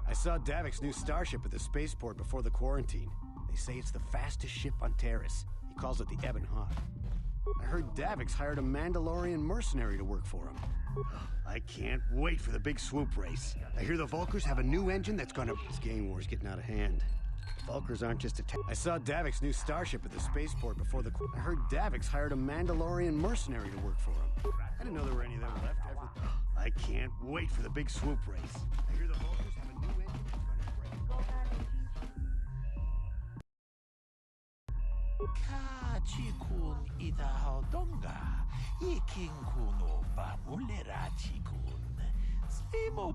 I saw Davik's new starship at the spaceport before the quarantine. They say it's the fastest ship on Terrace. He calls it the Ebon Hawk. I heard Davik's hired a Mandalorian mercenary to work for him. I can't wait for the big swoop race. I hear the Vulkars have a new engine that's gonna... This gang war's getting out of hand. The Vulkars aren't just I saw Davik's new starship at the spaceport before the... I heard Davik's hired a Mandalorian mercenary to work for him. I didn't know there were any of them left. I can't wait for the big swoop race. I hear the Vulkars have a new engine that's gonna break... Kachikun idahaldonga, ikinkuno bamulera chikun, slimo.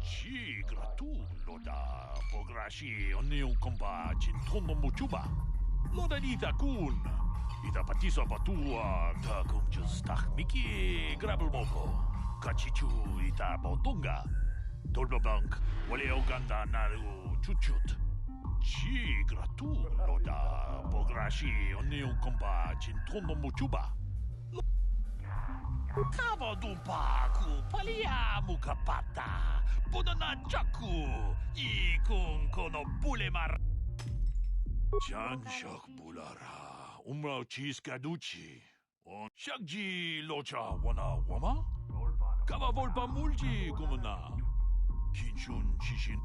Chi gratulo da pograshi onion compa chintono muchuba. Loda dita kun, ida patisa batua ta kumjus miki grabel moko. Kachichu ita botonga. Tolbabank, wale oganda naru chuchut. Chi gratulo da pograshi onion compa chintono muchuba. Kava dumpa ku palia mukapata. Bonana jaku. Ikun kono bulemar. Janshak bulara. Umrao chis kaduchi. On shakji locha wana wama. Kava volpa mulji kumana. Kinshun shishin.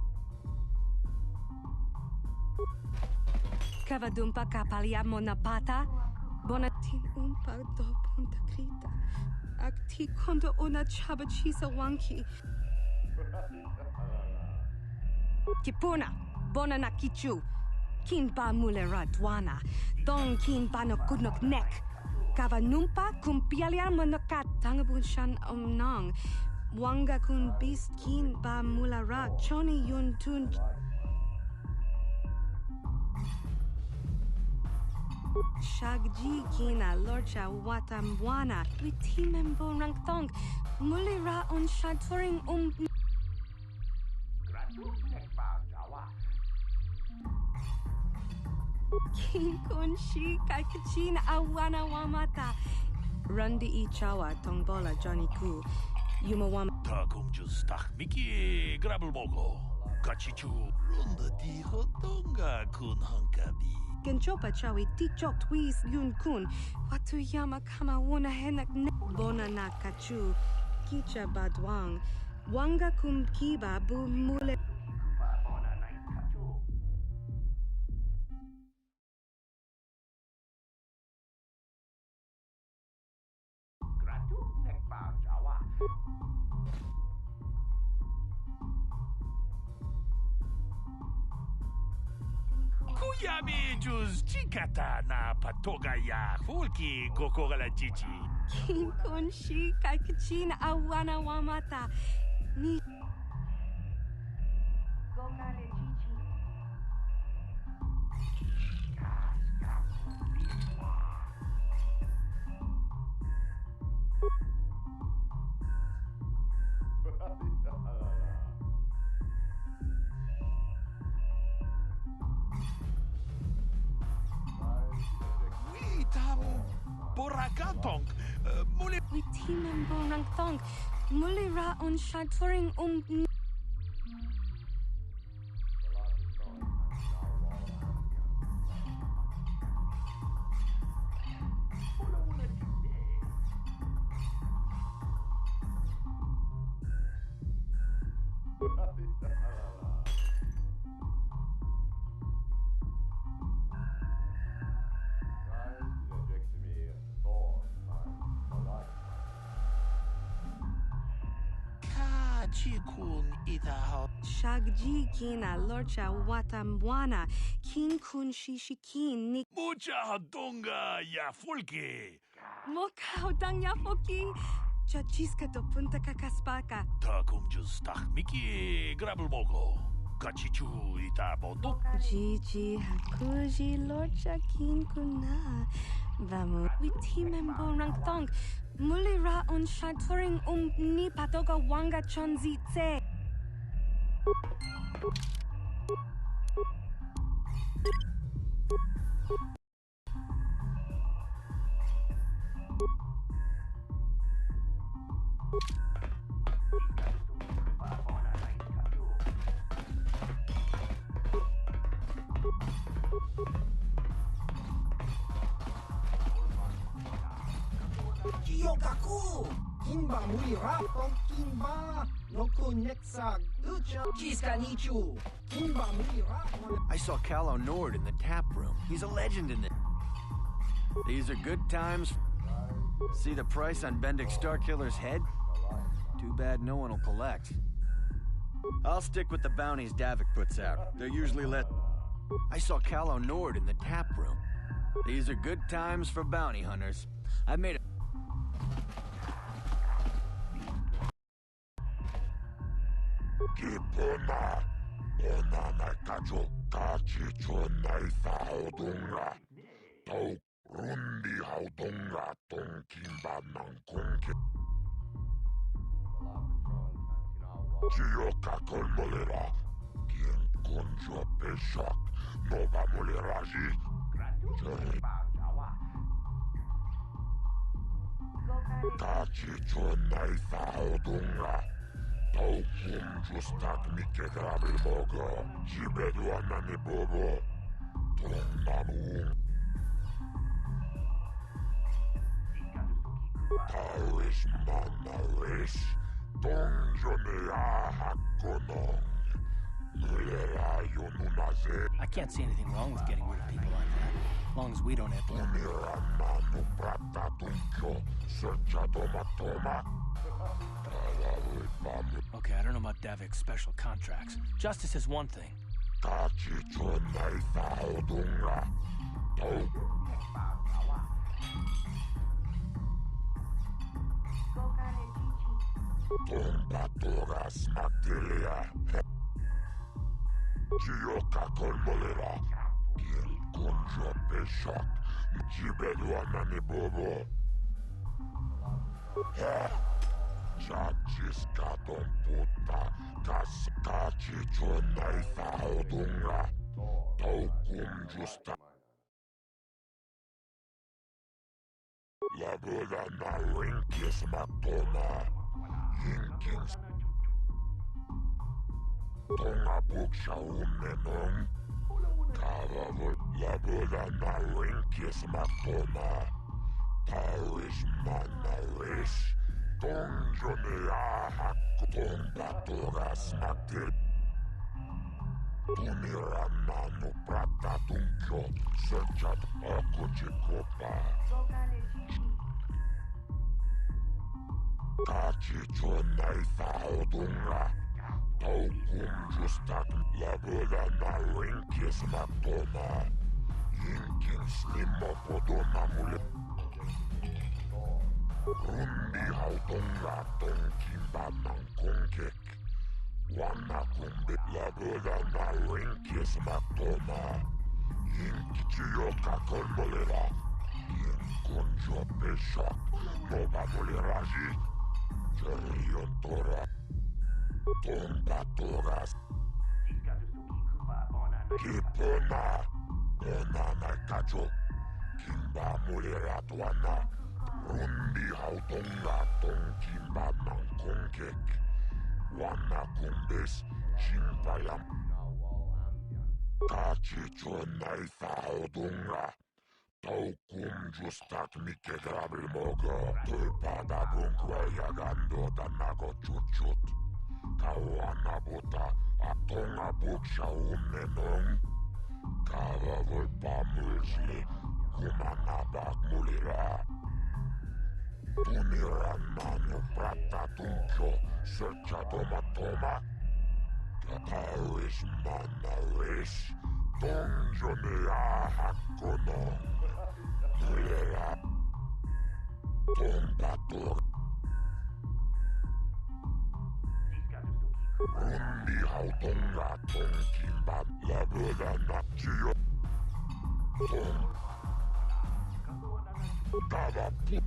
Kavadumpa kapalia monapata. Bonatin umpa do punta krita. Akti kondo ona chabachisa wanki. Kipuna, bonana kichu. Kinpa mulera dwana. Don kinpa no kudnok nek. Kavanumpa kumpialia monokat tangabun shan omnang. Wanga kun beast kinpa mulera choni yun tun. Shagji kina lorcha watamwana witimembo rangtong mulira on shaturing King kunshi kakachina awana wamata Rundi ichawa tongbola Johnny Ku Yumawam Takum just miki grabel mogo Kachichu runda di hotonga kun hankabi Genchopa chawi tikchok twis yun kun Watuyama kama wona henak ne Bona na kachu Kicha badwang Wanga kum kiba bu mule Kuyami juz chikata na patoga ya hulki gokora jichi. King kunshi kakachina awana wamata Ni Boragatong, muli. Witimembo rangtong mulira on shaturing Chikun itaho. Shagji kina lorcha watamwana King kun shishikin ni Mucha hadonga ya fulki. Moka udang yafoki Chachiska do punta kakaspaka Takum just miki grabel mogo. Kachichu ita boto. Gigi hakuji lorcha king kuna Vamos witimembo rangtong mulira on shaturing ni patoga wanga chonzi tse Kaku! Kimba mulira pong kimba noko netsa ducha kiskanichu. Kimba mulira. I saw Callow Nord in the tap room. He's a legend in it. These are good times. See the price on Bendick Starkiller's head? Too bad no one will collect. I'll stick with the bounties Davik puts out. They're usually I saw Callow Nord in the tap room. These are good times for bounty hunters. I made a... Kipuna, onana kajo kachi chonai saodunga. Tau rundi haudunga tong kimba nangkunke. Chioka kolmolera, quien conjo peshak, nova moleraji. Kachi chonai saodunga. Tau kum justak mike grabil mogo, jibedu anani bobo, tong namu. Tau is manaris, tong jonea hakonong, nulera yonunaze. I can't see anything wrong with getting rid of people like that, as long as we don't have to. Umirananu prata tuncho, searcha toma. Okay, I don't know about Davik's special contracts. Justice is one thing. Kachi chonai saodunga. Tau. Tomba toras matilia. Chioka kolmolera. Quien conjo peshak. Jibedu anani bobo. Chachis katon puta, kas kachi chonai saodunga, tau kum justa. La boda na rinkis matona, yinkins. Tonga buksha umenong, kavavol. La boda na rinkis matona, taris manaris. Tong jonea hakutomba toras matir. Tumirananu prata tunkyo, searchat akuchikopa. Kachi chonai saodunga, tau kum justak laboda na rinkis matona. Yinkin slimo podona mule. Rundi haudunga tong kimba nangkongkek. Wana kumbe laboda na rinkis matoma. Yinkichioka kolmolera. Yen konjo peshak. Nova moleraji. Jerion tora. Tomba toras. Kipona. Onana kajo. Kimba molera tuana. Rundi haudunga tong kimba nangkongkek. Wana kumbes chimpayam. Kachi chonai saodunga. Tau kum justak mike grabil mogo. Tulpada bunkwaya gando danago chuchut. Kawana buta atonga buksha umenong. Kava volpa mulsli kumanabak mulira. Tumirananu prata tunkyo, searcha toma. Taris manaris, tong jonea hakonong. Nulera, tomba tor. Rundi haudunga tong kimba, laboda nakchiyo. Tong. Kava put.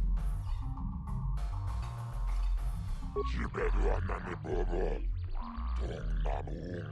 Jibedu anani bobo, tong namu.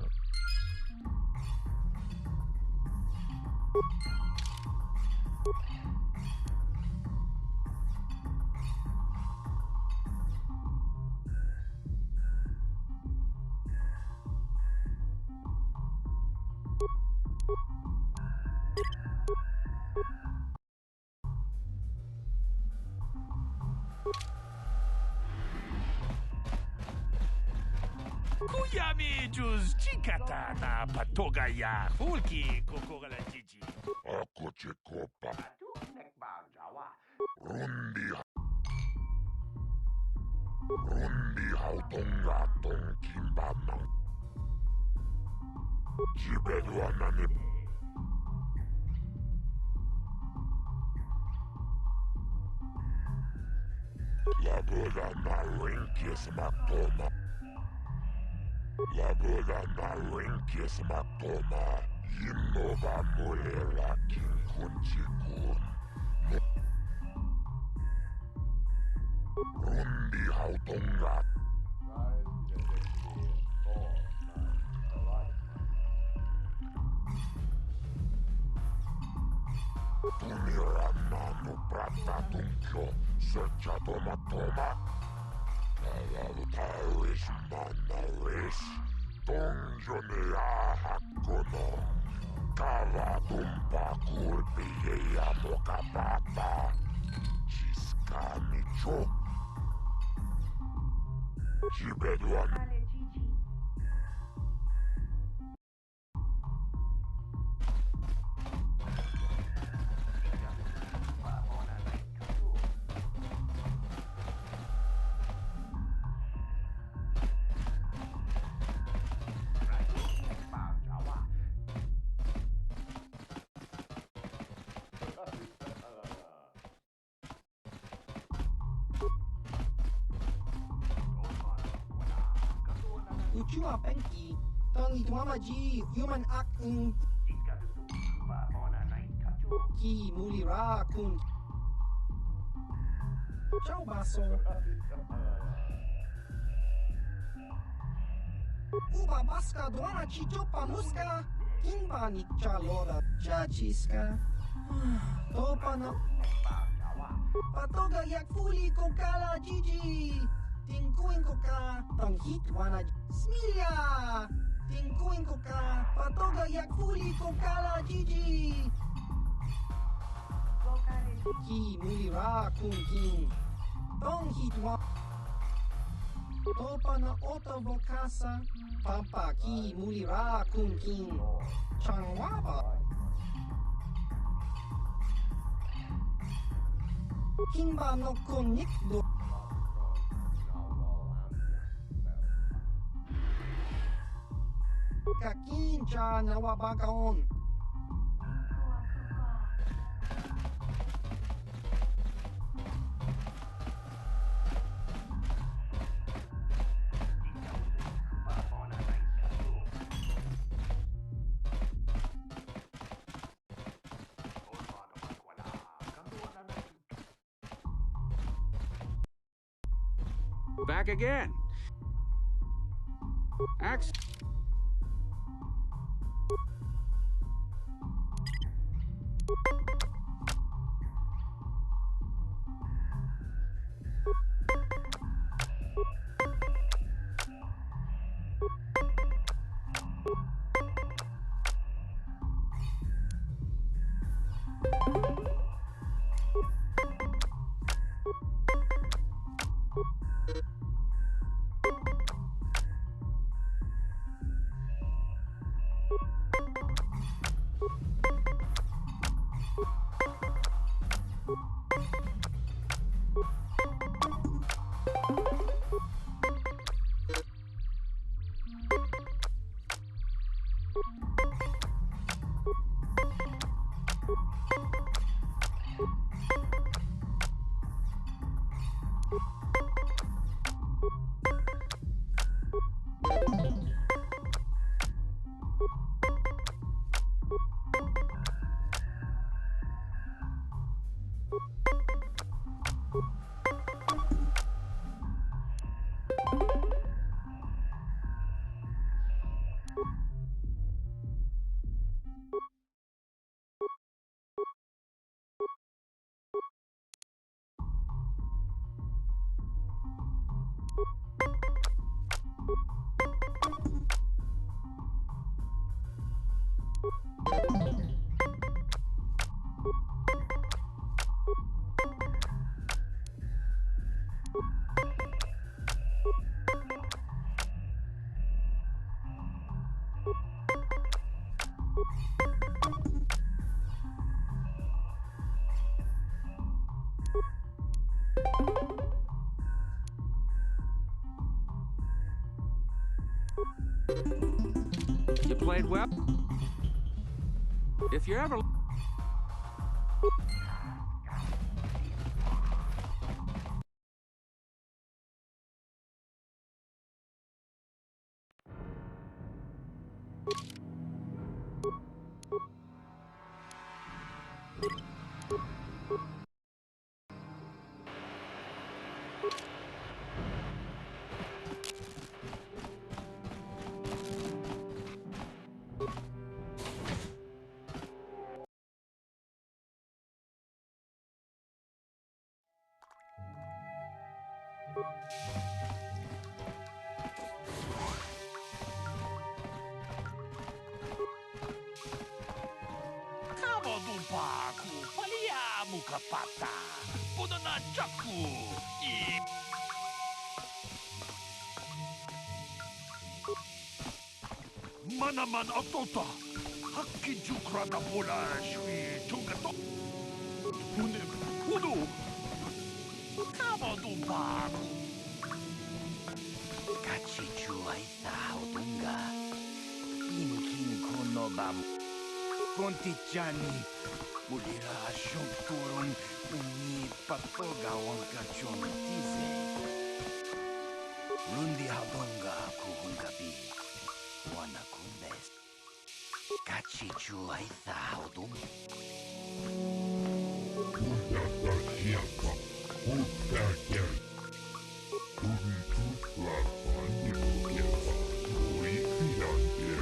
Miki juz chikata na patoga ya fulki kokora la jiji. Ako chikopa. Rundi. Rundi hautonga tong kimbana. Jibedwa nani. Laboda na rinkis matoma. Laboda na rinkis matoma. Yinova mulera kinkunchikun. Rundi hautonga. Tumira nanu prata tunkyo. Searcha toma toma. Parish manaris. Donjone ahakono. Kava tumpa kulpi ya mokapapa. Chiskanicho. Jibedwan. Uchua penki. Tangi tuamaji human act in ki mulira kun. Ciao basso. Uba baska duana chichopa muska. Kimba ni chalora chachiska. Topa na. Patoga yak fuli kokala jiji. Tingkuin koka tong hit wana smilia. Tingkuin koka patoga yak fuli kokala jiji. Ki mulira kun king. Tong hit wana. Topa na oto vokasa. Pampa ki mulira kun king. Changwaba. Kimba no konik do. Kakincha nawabagaon. Back again. Axe. You played well. If you're ever... Kavadumpaku, paliamu kapata, punana chaku, Manaman atota, hakijukra na pula shui tungato. Unim, udu, kavadumpaku. Kachichu aita odunga, inkin kunobam. Kontichani, mulira shunturun, uni patoga wankachon tize. Rundi hadonga kuhungabi, wana kumbes. Kachichu aita odum. Kundata siapa, kutanya. Kuntut lapan di bukirpa, kui kiantir.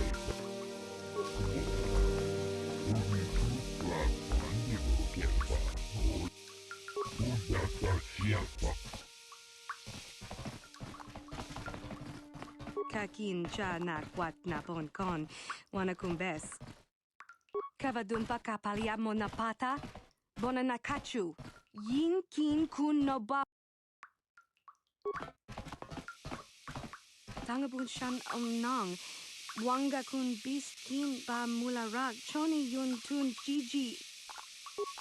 Kuntut lapan di bukirpa, kundata siapa. Kakin cha na kwat na ponkon, wana kumbes. Kavadumpa kapalia monapata, bona nakachu, yin kin kun no ba. Tangabun shan nang, wanga kun bis kin ba mularak, choni yun tun gigi.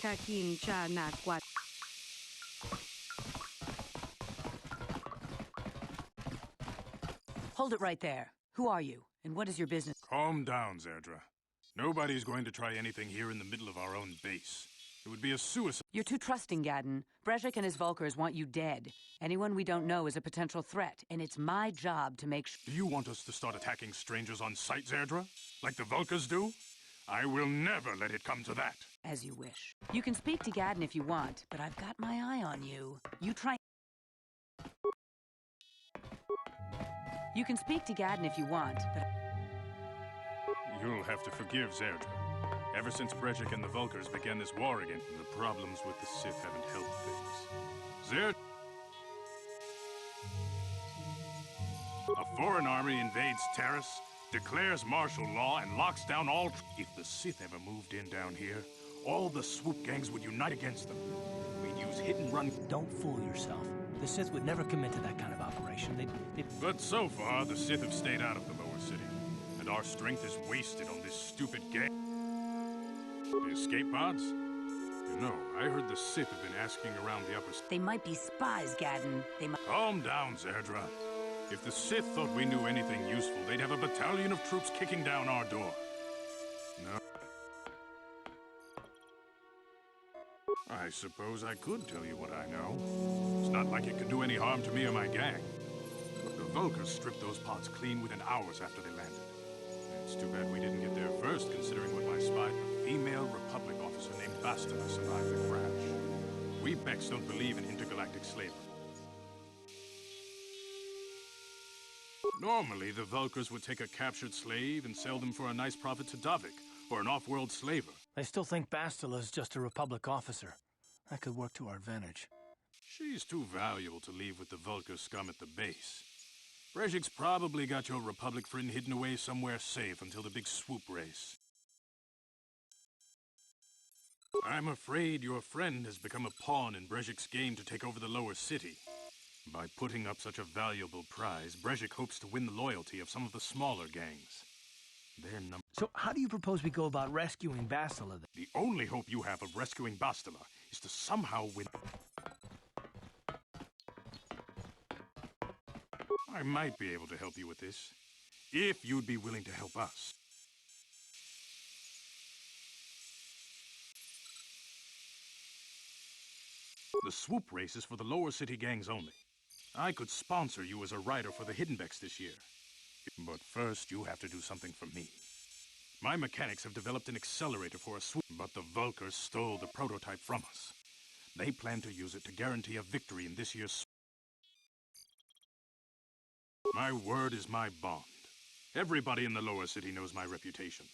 Kakin cha na kwat. Hold it right there. Who are you, and what is your business? Calm down, Zerdra. Nobody's going to try anything here in the middle of our own base. It would be a suicide. You're too trusting, Gadden. Brezhik and his Vulkars want you dead. Anyone we don't know is a potential threat, and it's my job to make sure... Do you want us to start attacking strangers on sight, Zerdra? Like the Vulkars do? I will never let it come to that. As you wish. You can speak to Gadden if you want, but I've got my eye on you. You try... You can speak to Gadden if you want, but... You'll have to forgive Zerdra. Ever since Brezhik and the Vulkars began this war again, the problems with the Sith haven't helped things. Zerdra... A foreign army invades Terrace, declares martial law, and locks down all... If the Sith ever moved in down here, all the swoop gangs would unite against them. We'd use hit-and-run... Don't fool yourself. The Sith would never commit to that kind of operation. They'd... But so far, the Sith have stayed out of the lower city, and our strength is wasted on this stupid gang. The escape pods? You know, I heard the Sith have been asking around the upper... They might be spies, Gadden. They might... Calm down, Zerdra. If the Sith thought we knew anything useful, they'd have a battalion of troops kicking down our door. No. I suppose I could tell you what I know. It's not like it could do any harm to me or my gang. But the Vulkars stripped those pods clean within hours after they landed. It's too bad we didn't get there first, considering what my spy, a female Republic officer named Bastila, survived the crash. We Becks don't believe in intergalactic slavery. Normally, the Vulkars would take a captured slave and sell them for a nice profit to Davik, or an off-world slaver. I still think Bastila's just a Republic officer. That could work to our advantage. She's too valuable to leave with the Vulkar scum at the base. Brezhik's probably got your Republic friend hidden away somewhere safe until the big swoop race. I'm afraid your friend has become a pawn in Brezhik's game to take over the lower city. By putting up such a valuable prize, Brezhik hopes to win the loyalty of some of the smaller gangs. Their number. So how do you propose we go about rescuing Bastila then? The only hope you have of rescuing Bastila is to somehow win. I might be able to help you with this, if you'd be willing to help us. The swoop race is for the lower city gangs only. I could sponsor you as a rider for the Hiddenbecks this year. But first, you have to do something for me. My mechanics have developed an accelerator for a swoop, but the Vulkars stole the prototype from us. They plan to use it to guarantee a victory in this year's swoop. My word is my bond. Everybody in the lower city knows my reputation.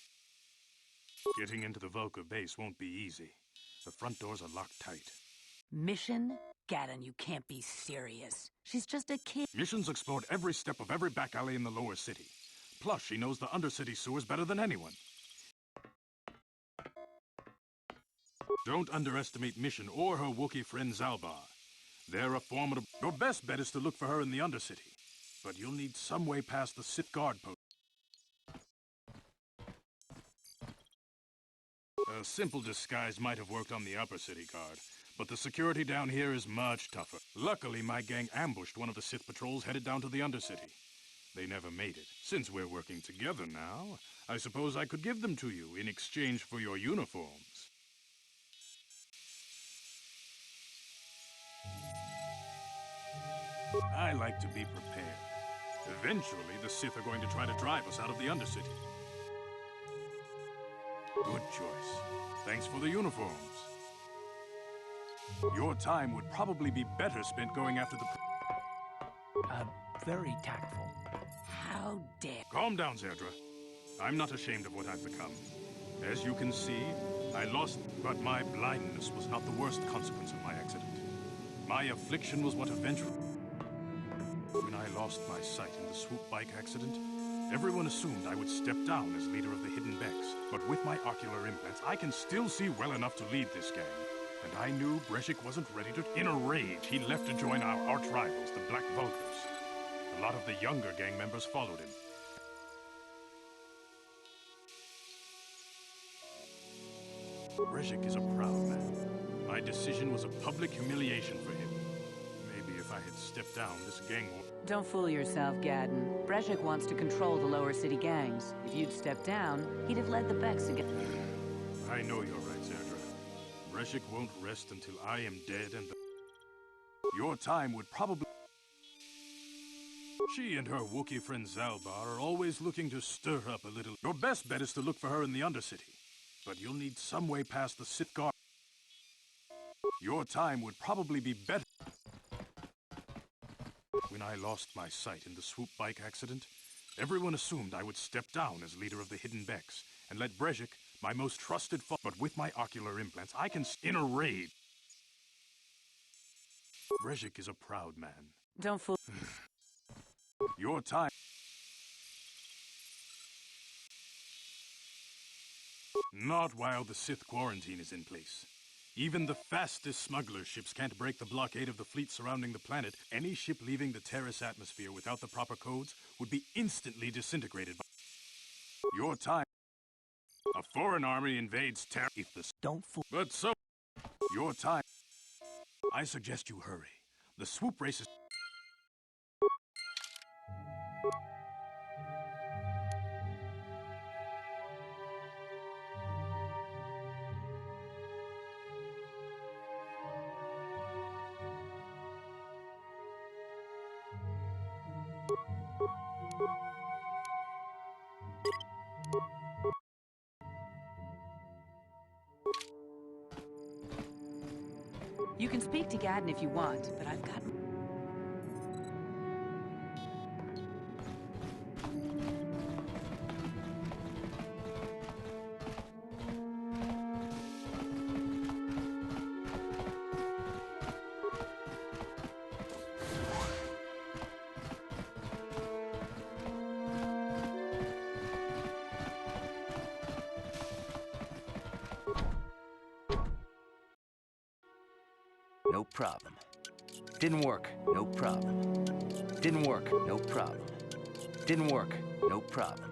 Getting into the Vulkar base won't be easy. The front doors are locked tight. Mission? Gaddon, you can't be serious. She's just a kid. Mission's explored every step of every back alley in the lower city. Plus, she knows the undercity sewers better than anyone. Don't underestimate Mission or her Wookiee friend Zalbar. They're a formidable... Your best bet is to look for her in the undercity. But you'll need some way past the Sith guard post. A simple disguise might have worked on the upper city guard, but the security down here is much tougher. Luckily, my gang ambushed one of the Sith patrols headed down to the undercity. They never made it. Since we're working together now, I suppose I could give them to you in exchange for your uniforms. I like to be prepared. Eventually, the Sith are going to try to drive us out of the Undercity. Good choice. Thanks for the uniforms. Your time would probably be better spent going after the... Very tactful. How dare... Calm down, Zerdra. I'm not ashamed of what I've become. As you can see, I lost... But my blindness was not the worst consequence of my accident. My affliction was what eventually... When I lost my sight in the swoop bike accident, everyone assumed I would step down as leader of the Hiddenbecks. But with my ocular implants, I can still see well enough to lead this gang. And I knew Breshik wasn't ready to... In a rage, he left to join our arch-rivals, the Black Vulkars. A lot of the younger gang members followed him. Breshik is a proud man. My decision was a public humiliation for him. Maybe if I had stepped down, this gang would... Don't fool yourself, Gaddon. Breshik wants to control the lower city gangs. If you'd stepped down, he'd have led the Becks again. I know you're right, Zerdra. Breshik won't rest until I am dead and the... Your time would probably... She and her Wookiee friend Zalbar are always looking to stir up a little. Your best bet is to look for her in the Undercity. But you'll need some way past the Sith guard. Your time would probably be better. When I lost my sight in the swoop bike accident, everyone assumed I would step down as leader of the Hiddenbecks and let Breshik, my most trusted foe. But with my ocular implants, I can... In a rage. Breshik is a proud man. Don't fool... Your time... Not while the Sith quarantine is in place. Even the fastest smuggler ships can't break the blockade of the fleet surrounding the planet. Any ship leaving the Terrace atmosphere without the proper codes would be instantly disintegrated by... Your time... A foreign army invades Terra... Don't fool... But so... Your time... I suggest you hurry. The swoop race is... You can speak to Gaddon if you want, but I've got... No problem. Didn't work. No problem. Didn't work. No problem. Didn't work. No problem.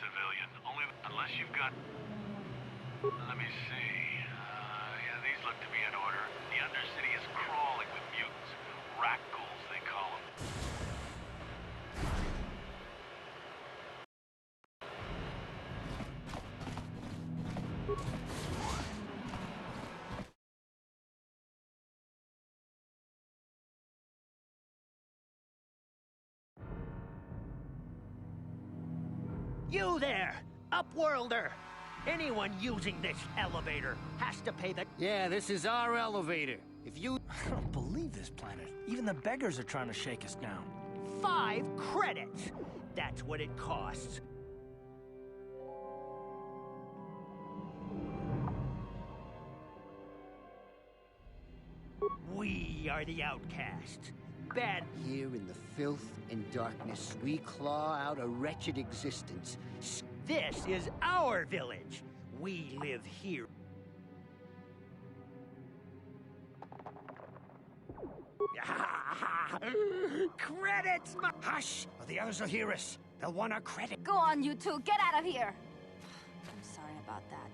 civilian. Only unless you've got... Let me see. Yeah, these look to be in order. The Undercity is crawling with mutants. Rat ghouls, they call them. You there, Upworlder! Anyone using this elevator has to pay the... Yeah, this is our elevator. If you... I don't believe this planet. Even the beggars are trying to shake us down. 5 credits! That's what it costs. We are the outcasts. Bad... Here in the filth and darkness, we claw out a wretched existence. This is our village. We live here. Credits! Hush, or the others will hear us. They'll want our credit. Go on, you two. Get out of here. I'm sorry about that.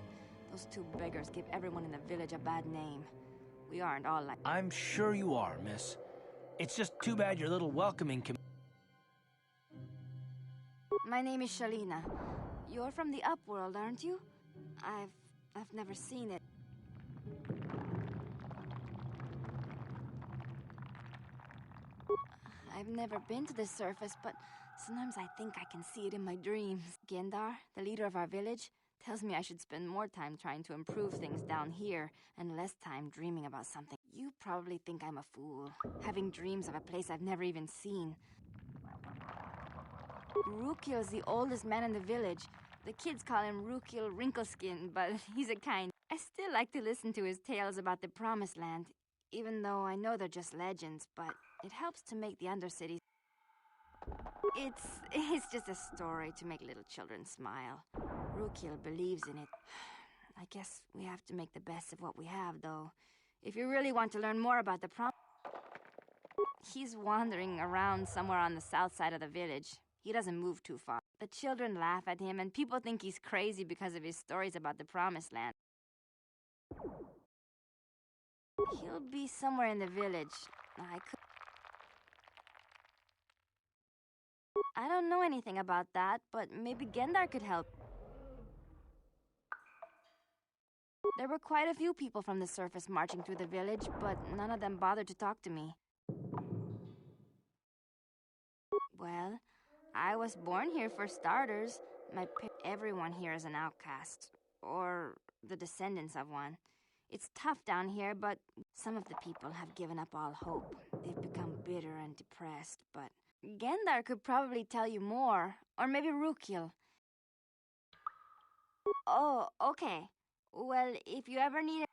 Those 2 beggars give everyone in the village a bad name. We aren't all like... I'm sure you are, miss. It's just too bad your little welcoming My name is Shalina. You're from the Upworld, aren't you? I've never seen it. I've never been to the surface, but sometimes I think I can see it in my dreams. Gendar, the leader of our village, tells me I should spend more time trying to improve things down here and less time dreaming about something. You probably think I'm a fool, having dreams of a place I've never even seen. Rukil is the oldest man in the village. The kids call him Rukil Wrinkleskin, but he's a kind. I still like to listen to his tales about the Promised Land, even though I know they're just legends, but it helps to make the Undercity. It's just a story to make little children smile. Rukil believes in it. I guess we have to make the best of what we have, though. If you really want to learn more about the he's wandering around somewhere on the south side of the village. He doesn't move too far. The children laugh at him, and people think he's crazy because of his stories about the Promised Land. He'll be somewhere in the village. I don't know anything about that, but maybe Gendar could help. There were quite a few people from the surface marching through the village, but none of them bothered to talk to me. Well, I was born here for starters. Everyone here is an outcast, or the descendants of one. It's tough down here, but some of the people have given up all hope. They've become bitter and depressed, but Gendar could probably tell you more, or maybe Rukil. Oh, okay. Well, if you ever need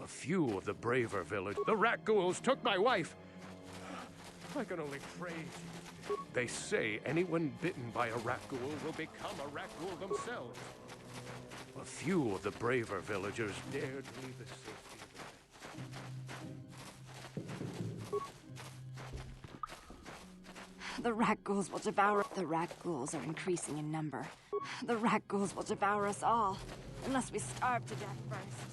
A few of the braver village. The rat ghouls took my wife. I can only pray. They say anyone bitten by a rat ghoul will become a rat ghoul themselves. A few of the braver villagers dared leave the safety of The rat ghouls will devour... The rat ghouls are increasing in number. The rat ghouls will devour us all, unless we starve to death first.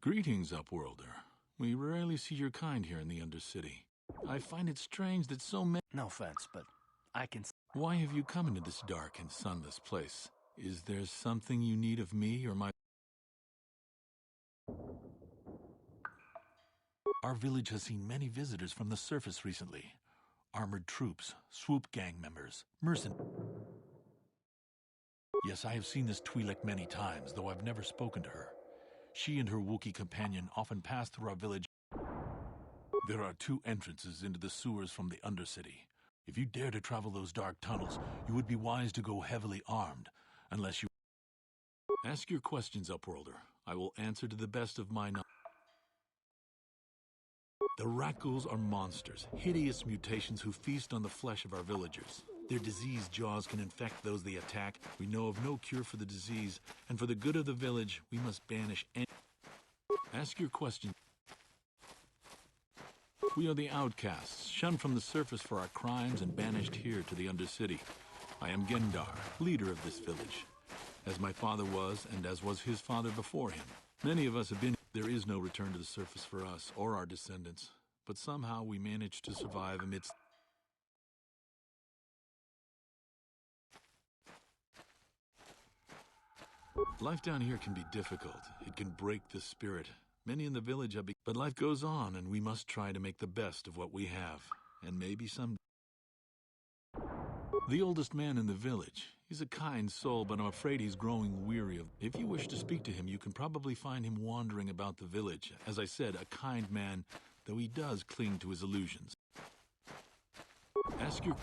Greetings, Upworlder. We rarely see your kind here in the Undercity. I find it strange that so many... No offense, but I can... Why have you come into this dark and sunless place? Is there something you need of me or my... Our village has seen many visitors from the surface recently. armored troops, swoop gang members, mercenaries. Yes, I have seen this Twi'lek many times, though I've never spoken to her. She and her Wookiee companion often pass through our village. There are 2 entrances into the sewers from the Undercity. If you dare to travel those dark tunnels, you would be wise to go heavily armed, unless you... Ask your questions, Upworlder. I will answer to the best of my knowledge. The Rakghouls are monsters, hideous mutations who feast on the flesh of our villagers. Their diseased jaws can infect those they attack. We know of no cure for the disease, and for the good of the village, we must banish any... Ask your questions. We are the outcasts, shunned from the surface for our crimes and banished here to the Undercity. I am Gendar, leader of this village, as my father was and as was his father before him. Many of us have been... There is no return to the surface for us or our descendants, but somehow we managed to survive amidst... Life down here can be difficult. It can break the spirit. Many in the village have but life goes on, and we must try to make the best of what we have. And maybe some... The oldest man in the village. He's a kind soul, but I'm afraid he's growing weary of... If you wish to speak to him, you can probably find him wandering about the village. As I said, a kind man, though he does cling to his illusions. Ask your...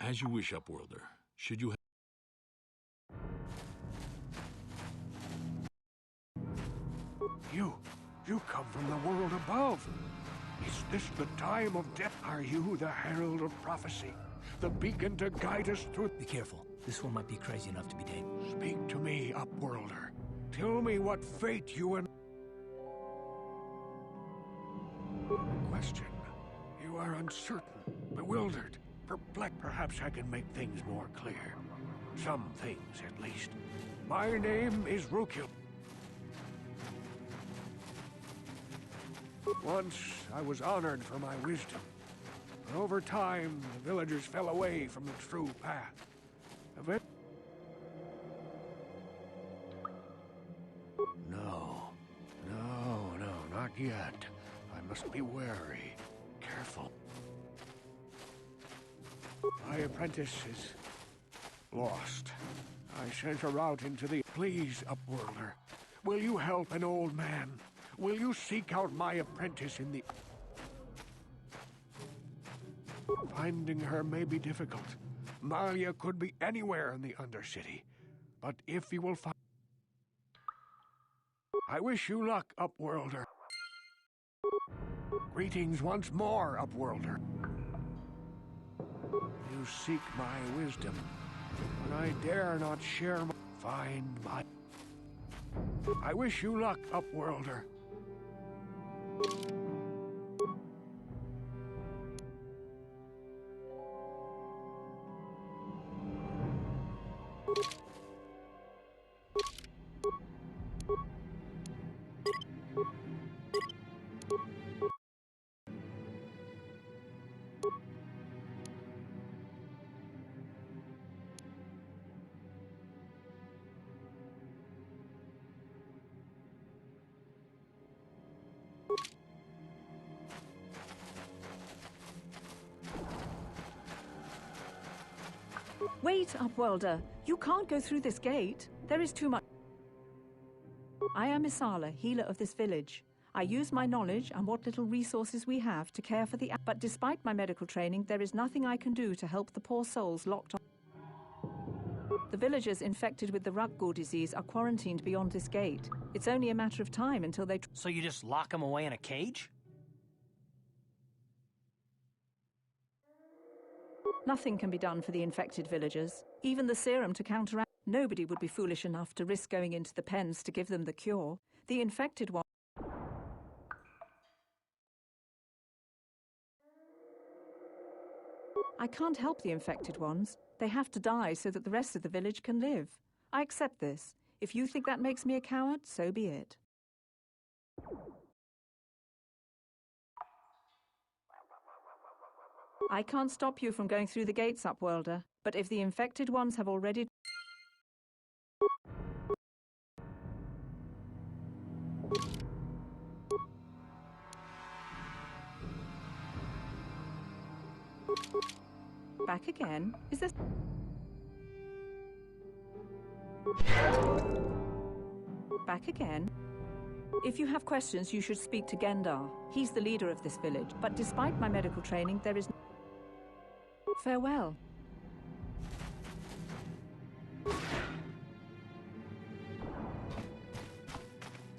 As you wish, Upworlder. Should you have... You come from the world above. Is this the time of death? Are you the herald of prophecy? The beacon to guide us through... Be careful. This one might be crazy enough to be dangerous. Speak to me, Upworlder. Tell me what fate you and... Question. You are uncertain, bewildered, perplexed. Perhaps I can make things more clear. Some things, at least. My name is Rukil. Once, I was honored for my wisdom. But over time, the villagers fell away from the true path. No, not yet. I must be wary, careful. My apprentice is lost. I sent her out into the... Please, Upworlder, will you help an old man? Will you seek out my apprentice in the... Finding her may be difficult. Malia could be anywhere in the Undercity. But if you will find... I wish you luck, Upworlder. Greetings once more, Upworlder. You seek my wisdom, but I dare not share my... Find my... I wish you luck, Upworlder. Wait, Upworlder. You can't go through this gate. There is too much. I am Isala, healer of this village. I use my knowledge and what little resources we have to care for the... But despite my medical training, there is nothing I can do to help the poor souls locked on. The villagers infected with the Rakghoul disease are quarantined beyond this gate. It's only a matter of time until they... So you just lock them away in a cage? Nothing can be done for the infected villagers. Even the serum to counteract... Nobody would be foolish enough to risk going into the pens to give them the cure. The infected one... I can't help the infected ones. They have to die so that the rest of the village can live. I accept this. If you think that makes me a coward, so be it. I can't stop you from going through the gates, Upworlder, but if the infected ones have already... Back again? Is this... Back again? If you have questions, you should speak to Gendar. He's the leader of this village. But despite my medical training, there is... Farewell.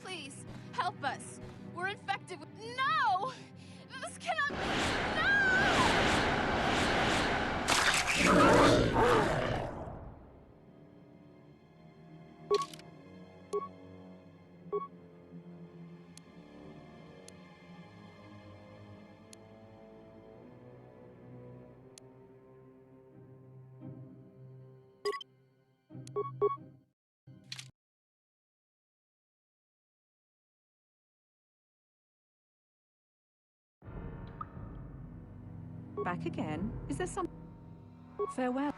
Please, help us. We're infected with... No! This cannot be... Back again? Is there some... Farewell.